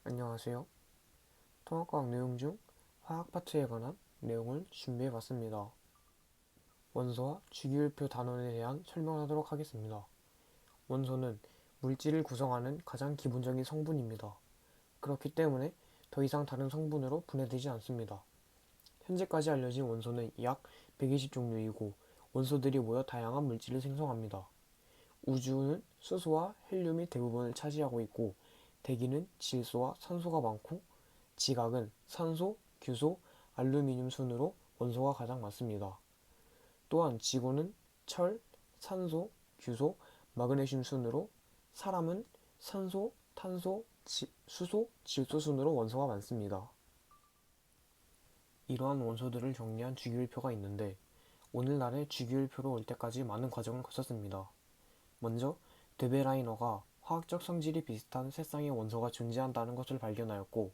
안녕하세요. 통합과학 내용 중 화학 파트에 관한 내용을 준비해 봤습니다. 원소와 주기율표 단원에 대한 설명하도록 하겠습니다. 원소는 물질을 구성하는 가장 기본적인 성분입니다. 그렇기 때문에 더 이상 다른 성분으로 분해되지 않습니다. 현재까지 알려진 원소는 약 120종류이고 원소들이 모여 다양한 물질을 생성합니다. 우주는 수소와 헬륨이 대부분을 차지하고 있고 대기는 질소와 산소가 많고 지각은 산소, 규소, 알루미늄 순으로 원소가 가장 많습니다. 또한 지구는 철, 산소, 규소, 마그네슘 순으로 사람은 산소, 탄소, 수소, 질소 순으로 원소가 많습니다. 이러한 원소들을 정리한 주기율표가 있는데 오늘날의 주기율표로 올 때까지 많은 과정을 거쳤습니다. 먼저 데베라이너가 화학적 성질이 비슷한 세 쌍의 원소가 존재한다는 것을 발견하였고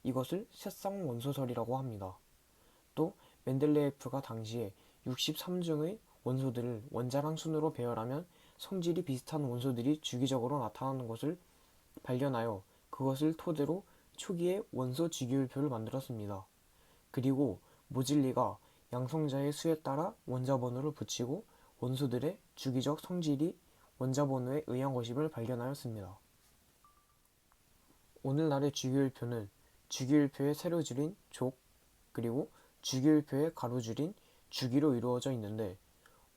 이것을 새쌍 원소설이라고 합니다. 또 멘델레예프가 당시에 63중의 원소들을 원자량 순으로 배열하면 성질이 비슷한 원소들이 주기적으로 나타나는 것을 발견하여 그것을 토대로 초기에 원소 주기율표를 만들었습니다. 그리고 모질리가 양성자의 수에 따라 원자 번호를 붙이고 원소들의 주기적 성질이 원자 번호에 의한 것임을 발견하였습니다. 오늘날의 주기율표는 주기율표의 세로 줄인 족, 그리고 주기율표의 가로 줄인 주기로 이루어져 있는데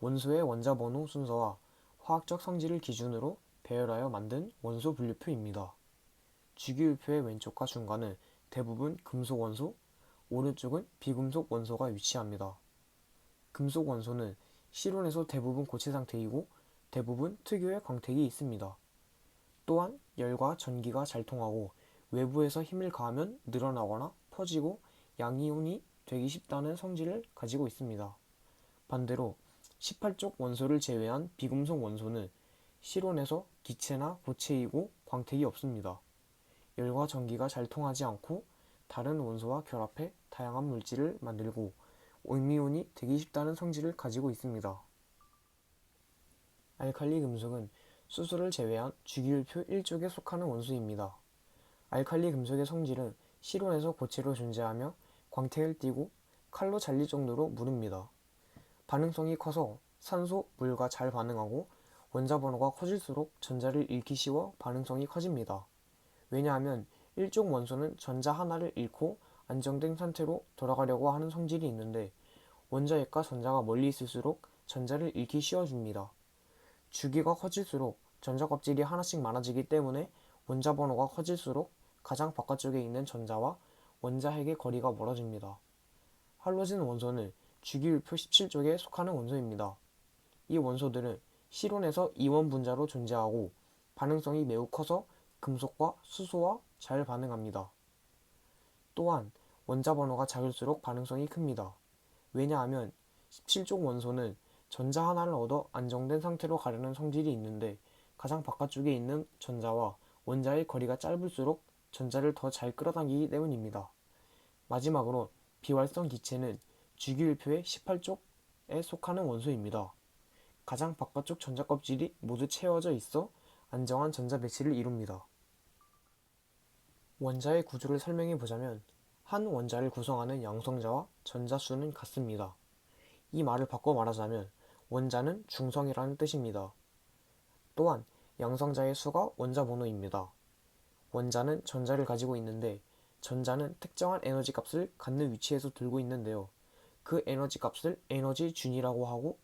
원소의 원자 번호 순서와 화학적 성질을 기준으로 배열하여 만든 원소 분류표입니다. 주기율표의 왼쪽과 중간은 대부분 금속 원소, 오른쪽은 비금속 원소가 위치합니다. 금속 원소는 실온에서 대부분 고체 상태이고 대부분 특유의 광택이 있습니다. 또한 열과 전기가 잘 통하고 외부에서 힘을 가하면 늘어나거나 퍼지고 양이온이 되기 쉽다는 성질을 가지고 있습니다. 반대로 18쪽 원소를 제외한 비금속 원소는 실온에서 기체나 고체이고 광택이 없습니다. 열과 전기가 잘 통하지 않고 다른 원소와 결합해 다양한 물질을 만들고 음이온이 되기 쉽다는 성질을 가지고 있습니다. 알칼리 금속은 수소를 제외한 주기율표 1쪽에 속하는 원소입니다. 알칼리 금속의 성질은 실온에서 고체로 존재하며 광택을 띠고 칼로 잘릴 정도로 무릅니다. 반응성이 커서 산소, 물과 잘 반응하고 원자 번호가 커질수록 전자를 잃기 쉬워 반응성이 커집니다. 왜냐하면 1쪽 원소는 전자 하나를 잃고 안정된 상태로 돌아가려고 하는 성질이 있는데 원자핵과 전자가 멀리 있을수록 전자를 잃기 쉬워집니다. 주기가 커질수록 전자 껍질이 하나씩 많아지기 때문에 원자 번호가 커질수록 가장 바깥쪽에 있는 전자와 원자핵의 거리가 멀어집니다. 할로진 원소는 주기율표 17쪽에 속하는 원소입니다. 이 원소들은 실온에서 이원 분자로 존재하고 반응성이 매우 커서 금속과 수소와 잘 반응합니다. 또한 원자 번호가 작을수록 반응성이 큽니다. 왜냐하면 17쪽 원소는 전자 하나를 얻어 안정된 상태로 가려는 성질이 있는데 가장 바깥쪽에 있는 전자와 원자의 거리가 짧을수록 전자를 더 잘 끌어당기기 때문입니다. 마지막으로 비활성 기체는 주기율표의 18쪽에 속하는 원소입니다. 가장 바깥쪽 전자 껍질이 모두 채워져 있어 안정한 전자 배치를 이룹니다. 원자의 구조를 설명해 보자면 한 원자를 구성하는 양성자와 전자 수는 같습니다. 이 말을 바꿔 말하자면 원자는 중성이라는 뜻입니다. 또한 양성자의 수가 원자 번호입니다. 원자는 전자를 가지고 있는데 전자는 특정한 에너지 값을 갖는 위치에서 들고 있는데요. 그 에너지 값을 에너지 준이라고 하고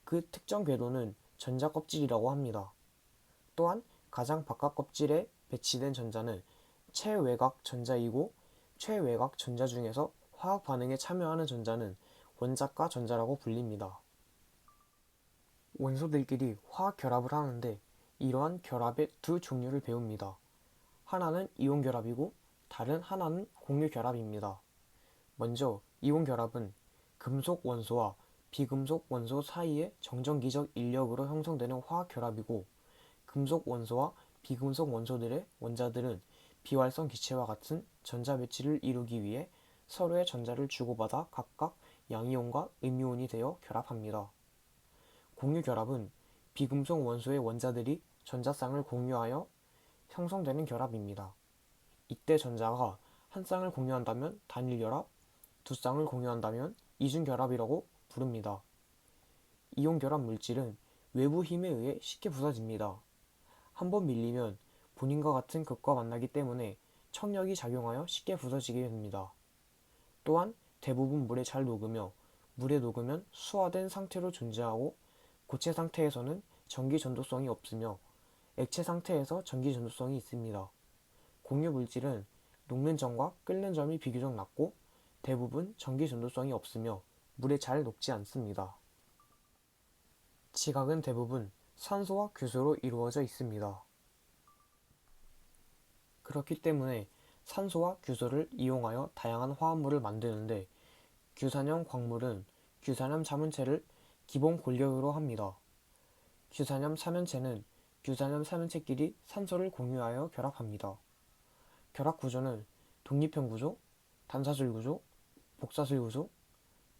그 특정 궤도는 전자 껍질이라고 합니다. 또한 가장 바깥 껍질에 배치된 전자는 최외곽 전자이고 최외곽 전자 중에서 화학 반응에 참여하는 전자는 원자가 전자라고 불립니다. 원소들끼리 화학 결합을 하는데 이러한 결합의 두 종류를 배웁니다. 하나는 이온 결합이고 다른 하나는 공유 결합입니다. 먼저 이온 결합은 금속 원소와 비금속 원소 사이의 정전기적 인력으로 형성되는 화학 결합이고 금속 원소와 비금속 원소들의 원자들은 비활성 기체와 같은 전자 배치를 이루기 위해 서로의 전자를 주고받아 각각 양이온과 음이온이 되어 결합합니다. 공유 결합은 비금속 원소의 원자들이 전자쌍을 공유하여 형성되는 결합입니다. 이때 전자가 한 쌍을 공유한다면 단일결합, 두 쌍을 공유한다면 이중결합이라고 부릅니다. 이온결합 물질은 외부 힘에 의해 쉽게 부서집니다. 한번 밀리면 본인과 같은 극과 만나기 때문에 청력이 작용하여 쉽게 부서지게 됩니다. 또한 대부분 물에 잘 녹으며 물에 녹으면 수화된 상태로 존재하고 고체 상태에서는 전기 전도성이 없으며 액체 상태에서 전기 전도성이 있습니다. 공유 물질은 녹는 점과 끓는 점이 비교적 낮고 대부분 전기 전도성이 없으며 물에 잘 녹지 않습니다. 지각은 대부분 산소와 규소로 이루어져 있습니다. 그렇기 때문에 산소와 규소를 이용하여 다양한 화합물을 만드는데 규산염 광물은 규산염 자문체를 기본 골격으로 합니다. 규산염 삼연체는 규산염 삼연체끼리 산소를 공유하여 결합합니다. 결합 구조는 독립형 구조, 단사슬 구조, 복사슬 구조,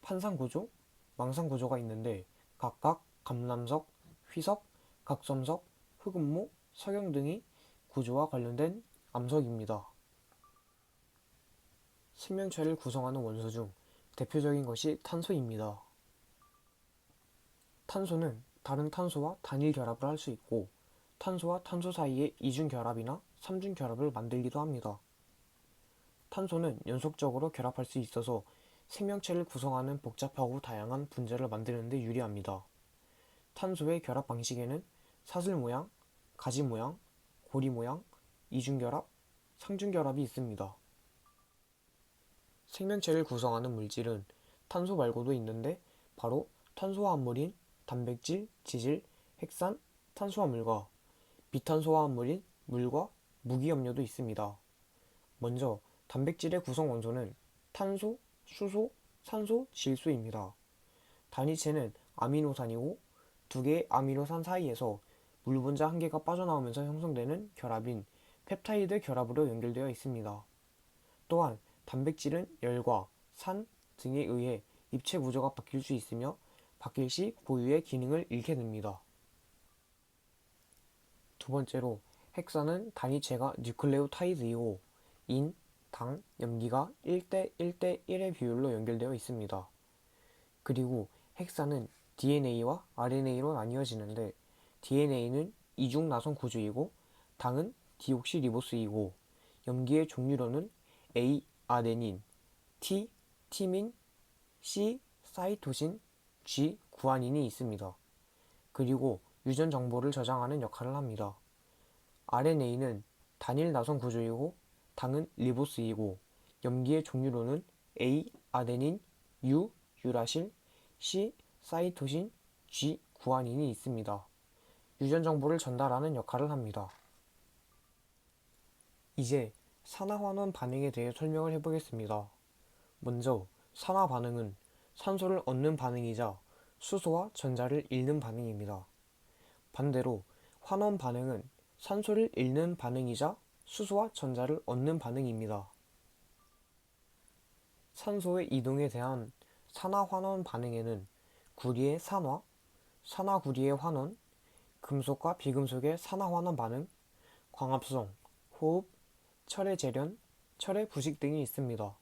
판상 구조, 망상 구조가 있는데 각각 감람석, 휘석, 각섬석, 흑음모, 석영 등이 구조와 관련된 암석입니다. 생명체를 구성하는 원소 중 대표적인 것이 탄소입니다. 탄소는 다른 탄소와 단일 결합을 할 수 있고 탄소와 탄소 사이에 이중 결합이나 삼중 결합을 만들기도 합니다. 탄소는 연속적으로 결합할 수 있어서 생명체를 구성하는 복잡하고 다양한 분자를 만드는 데 유리합니다. 탄소의 결합 방식에는 사슬 모양, 가지 모양, 고리 모양, 이중결합, 상중결합이 있습니다. 생명체를 구성하는 물질은 탄소 말고도 있는데 바로 탄소화합물인 단백질, 지질, 핵산, 탄수화물과 비탄소화합물인 물과 무기염료도 있습니다. 먼저 단백질의 구성 원소는 탄소, 수소, 산소, 질소입니다. 단위체는 아미노산이고 두 개의 아미노산 사이에서 물 분자 한 개가 빠져나오면서 형성되는 결합인 펩타이드 결합으로 연결되어 있습니다. 또한 단백질은 열과 산 등에 의해 입체 구조가 바뀔 수 있으며 바뀔 시 고유의 기능을 잃게 됩니다. 두 번째로 핵산은 단위체가 뉴클레오타이드이고 인, 당, 염기가 1대 1대 1의 비율로 연결되어 있습니다. 그리고 핵산은 DNA와 RNA로 나뉘어지는데 DNA는 이중 나선 구조이고 당은 디옥시리보스이고 염기의 종류로는 A, 아데닌, T, 티민, C, 사이토신, G, 구아닌이 있습니다. 그리고 유전 정보를 저장하는 역할을 합니다. RNA는 단일 나선 구조이고 당은 리보스이고 염기의 종류로는 A, 아데닌, U, 유라실, C, 사이토신, G, 구아닌이 있습니다. 유전 정보를 전달하는 역할을 합니다. 이제 산화환원 반응에 대해 설명을 해보겠습니다. 먼저 산화 반응은 산소를 얻는 반응이자 수소와 전자를 잃는 반응입니다. 반대로 환원 반응은 산소를 잃는 반응이자 수소와 전자를 얻는 반응입니다. 산소의 이동에 대한 산화환원 반응에는 구리의 산화, 산화구리의 환원, 금속과 비금속의 산화환원 반응, 광합성, 호흡, 철의 재련, 철의 부식 등이 있습니다.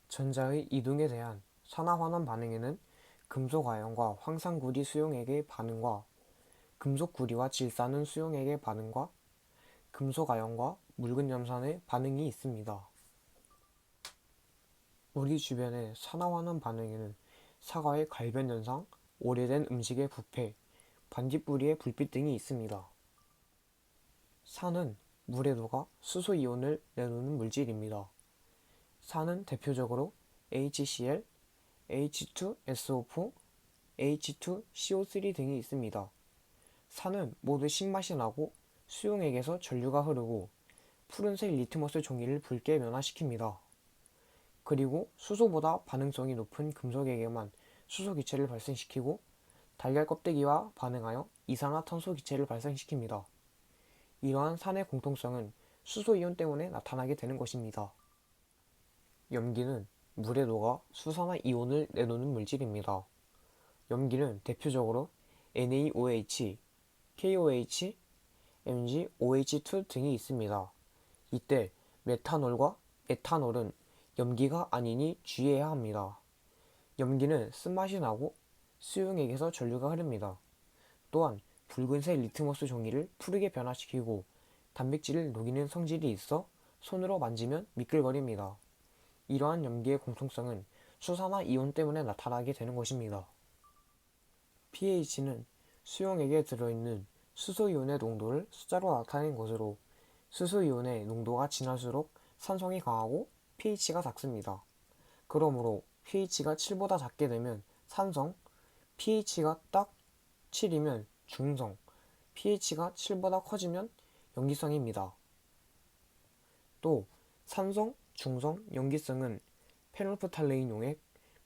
전자의 이동에 대한 산화환원 반응에는 금속아연과 황산구리 수용액의 반응과 금속구리와 질산은 수용액의 반응과 금속아연과 묽은 염산의 반응이 있습니다. 우리 주변의 산화환원 반응에는 사과의 갈변 현상, 오래된 음식의 부패, 반딧불이의 불빛 등이 있습니다. 산은 물에 녹아 수소이온을 내놓는 물질입니다. 산은 대표적으로 HCl, H2SO4, H2CO3 등이 있습니다. 산은 모두 신맛이 나고 수용액에서 전류가 흐르고 푸른색 리트머스 종이를 붉게 변화시킵니다. 그리고 수소보다 반응성이 높은 금속에게만 수소 기체를 발생시키고 달걀 껍데기와 반응하여 이산화탄소 기체를 발생시킵니다. 이러한 산의 공통성은 수소이온 때문에 나타나게 되는 것입니다. 염기는 물에 녹아 수산화이온을 내놓는 물질입니다. 염기는 대표적으로 NaOH, KOH, MgOH2 등이 있습니다. 이때 메탄올과 에탄올은 염기가 아니니 주의해야 합니다. 염기는 쓴맛이 나고 수용액에서 전류가 흐릅니다. 또한 붉은색 리트머스 종이를 푸르게 변화시키고 단백질을 녹이는 성질이 있어 손으로 만지면 미끌거립니다. 이러한 염기의 공통성은 수산화 이온 때문에 나타나게 되는 것입니다. pH는 수용액에 들어있는 수소이온의 농도를 숫자로 나타낸 것으로 수소이온의 농도가 진할수록 산성이 강하고 pH가 작습니다. 그러므로 pH가 7보다 작게 되면 산성, pH가 딱 7이면 중성, pH가 7보다 커지면 염기성입니다. 또 산성, 중성, 염기성은 페놀프탈레인 용액,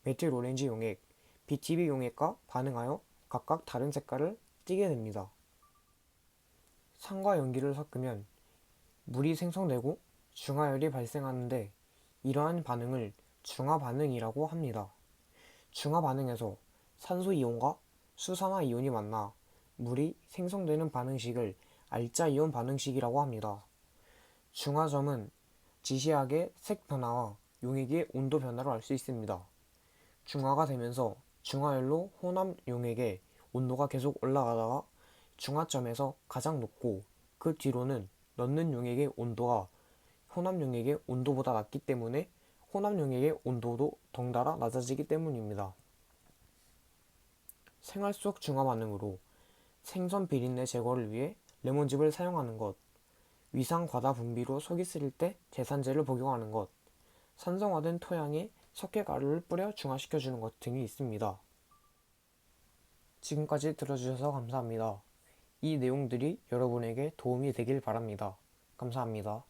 메틸 오렌지 용액, BTB 용액과 반응하여 각각 다른 색깔을 띠게 됩니다. 산과 염기를 섞으면 물이 생성되고 중화열이 발생하는데 이러한 반응을 중화반응이라고 합니다. 중화반응에서 산소이온과 수산화이온이 만나 물이 생성되는 반응식을 알자이온 반응식이라고 합니다. 중화점은 지시하게 색 변화와 용액의 온도 변화를 알 수 있습니다. 중화가 되면서 중화열로 혼합 용액의 온도가 계속 올라가다가 중화점에서 가장 높고 그 뒤로는 넣는 용액의 온도가 혼합 용액의 온도보다 낮기 때문에 혼합 용액의 온도도 덩달아 낮아지기 때문입니다. 생활 속 중화 반응으로 생선 비린내 제거를 위해 레몬즙을 사용하는 것, 위상 과다 분비로 속이 쓰릴 때 제산제를 복용하는 것, 산성화된 토양에 석회가루를 뿌려 중화시켜주는 것 등이 있습니다. 지금까지 들어주셔서 감사합니다. 이 내용들이 여러분에게 도움이 되길 바랍니다. 감사합니다.